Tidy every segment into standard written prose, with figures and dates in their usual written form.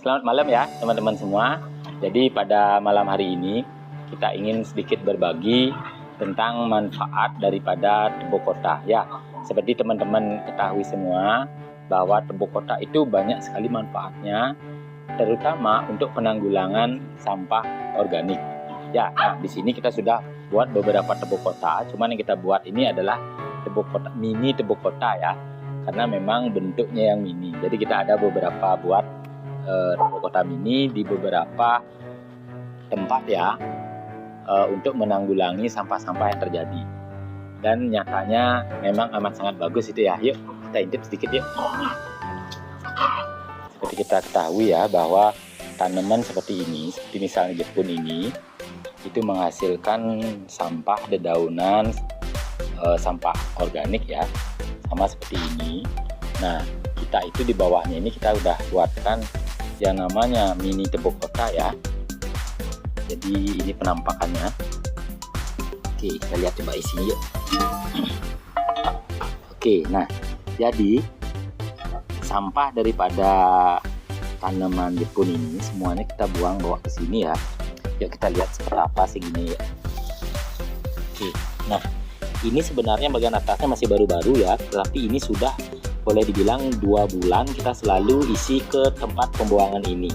Selamat malam ya teman-teman semua. Jadi pada malam hari ini kita ingin sedikit berbagi tentang manfaat daripada tebu kota ya. Seperti teman-teman ketahui semua bahwa tebu kota itu banyak sekali manfaatnya, terutama untuk penanggulangan sampah organik. Ya, nah di sini kita sudah buat beberapa tebu kota. Cuman yang kita buat ini adalah tebu kota mini, tebu kota ya. Karena memang bentuknya yang mini. Jadi kita ada beberapa buat tebu kota mini di beberapa tempat ya, untuk menanggulangi sampah-sampah yang terjadi. Dan nyatanya memang amat sangat bagus itu ya. Yuk kita intip sedikit yuk. Seperti kita ketahui ya bahwa tanaman seperti ini, seperti misalnya Jepun ini, itu menghasilkan sampah dedaunan, sampah organik ya, sama seperti ini. Nah kita itu di bawahnya ini kita udah buatkan yang namanya mini tebu kota ya. Jadi ini penampakannya. Oke, kita lihat coba isinya yuk. Oke, nah jadi sampah daripada tanaman Jepun ini semuanya kita bawa ke sini ya. Yuk kita lihat seperti apa sih gini ya. Oke, nah ini sebenarnya bagian atasnya masih baru-baru ya, tetapi ini sudah boleh dibilang 2 bulan kita selalu isi ke tempat pembuangan ini.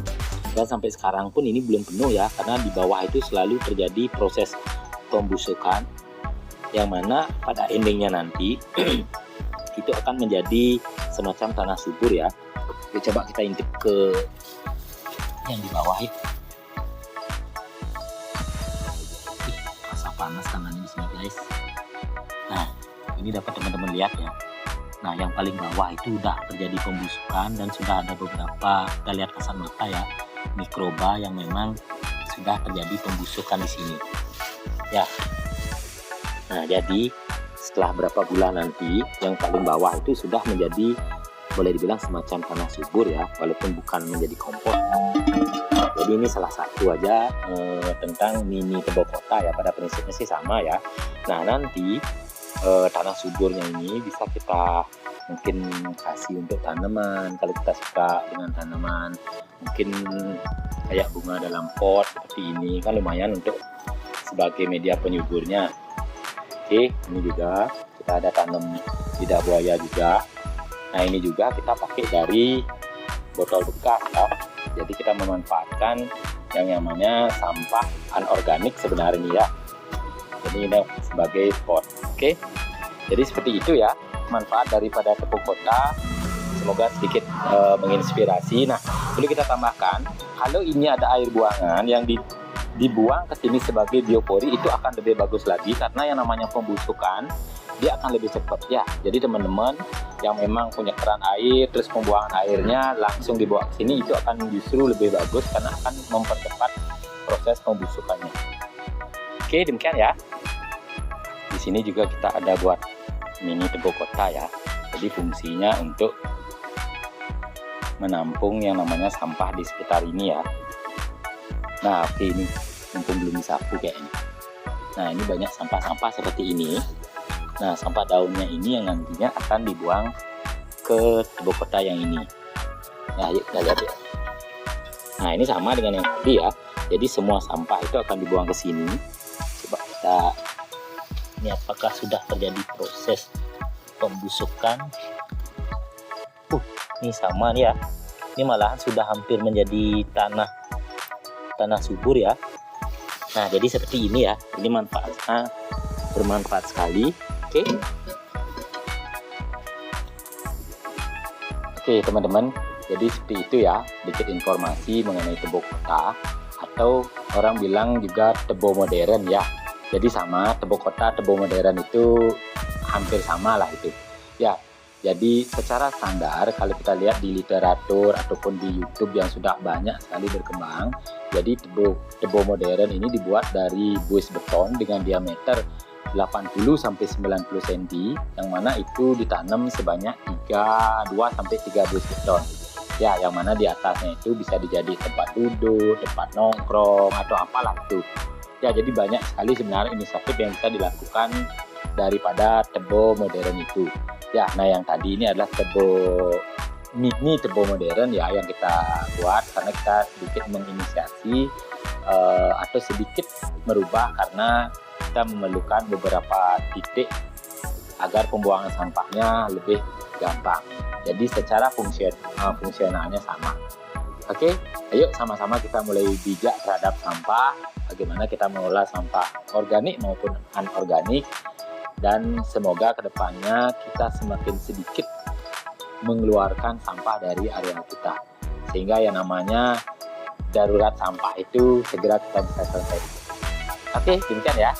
Dan sampai sekarang pun ini belum penuh ya, karena di bawah itu selalu terjadi proses pembusukan, yang mana pada endingnya nanti itu akan menjadi semacam tanah subur ya. Oke, coba kita intip ke yang di bawah itu. Masa panas tangannya di sini guys. Nah ini dapat teman-teman lihat ya. Nah yang paling bawah itu udah terjadi pembusukan dan sudah ada beberapa, kita lihat kasat mata ya, mikroba yang memang sudah terjadi pembusukan di sini ya. Nah jadi setelah berapa bulan nanti yang paling bawah itu sudah menjadi boleh dibilang semacam tanah subur ya, walaupun bukan menjadi kompos ya. Jadi ini salah satu aja tentang mini tebu kota ya, pada prinsipnya sih sama ya. Nah nanti tanah suburnya ini bisa kita mungkin kasih untuk tanaman, kalau kita suka dengan tanaman, mungkin kayak bunga dalam pot seperti ini kan lumayan untuk sebagai media penyuburnya. Oke, ini juga kita ada tanam lidah buaya juga. Nah ini juga kita pakai dari botol bekas ya. Jadi kita memanfaatkan yang namanya sampah anorganik sebenarnya ya. Jadi ini sebagai pot. Oke, jadi seperti itu ya manfaat daripada tebu kota. Semoga sedikit menginspirasi. Nah perlu kita tambahkan, kalau ini ada air buangan yang dibuang ke sini sebagai biopori, itu akan lebih bagus lagi, karena yang namanya pembusukan dia akan lebih cepat ya. Jadi teman-teman yang memang punya keran air, terus pembuangan airnya langsung dibawa ke sini, itu akan justru lebih bagus karena akan mempercepat proses pembusukannya. Oke, demikian ya. Di sini juga kita ada buat mini tebu kota ya. Jadi fungsinya untuk menampung yang namanya sampah di sekitar ini ya. Nah oke, ini mumpung belum disapu kayaknya. Nah ini banyak sampah-sampah seperti ini. Nah sampah daunnya ini yang nantinya akan dibuang ke tebu kota yang ini. Nah yuk kita lihat ya. Nah ini sama dengan yang tadi ya. Jadi semua sampah itu akan dibuang ke sini. Coba kita, ini apakah sudah terjadi proses pembusukan. Ini sama nih ya. Ini malahan sudah hampir menjadi tanah subur ya. Nah jadi seperti ini ya. Ini manfaatnya bermanfaat sekali. Oke teman-teman, jadi seperti itu ya, sedikit informasi mengenai tebu kota, atau orang bilang juga tebu modern ya. Jadi sama, tebu kota, tebu modern itu hampir sama lah itu ya. Jadi secara standar kalau kita lihat di literatur ataupun di YouTube yang sudah banyak sekali berkembang, jadi tebu modern ini dibuat dari buis beton dengan diameter 80-90 cm, yang mana itu ditanam sebanyak 2-3 buis beton ya, yang mana di atasnya itu bisa dijadi tempat duduk, tempat nongkrong atau apalah itu ya. Jadi banyak sekali sebenarnya inisiatif yang bisa dilakukan daripada tebu modern itu ya. Nah yang tadi ini adalah tebu mini turbo modern ya yang kita buat, karena kita sedikit menginisiasi atau sedikit merubah karena kita memerlukan beberapa titik agar pembuangan sampahnya lebih gampang. Jadi secara fungsionalnya sama. Oke, ayo sama-sama kita mulai bijak terhadap sampah, bagaimana kita mengolah sampah organik maupun anorganik, dan semoga kedepannya kita semakin sedikit mengeluarkan sampah dari area kita, sehingga yang namanya darurat sampah itu segera kita bisa selesai. Oke, demikian ya.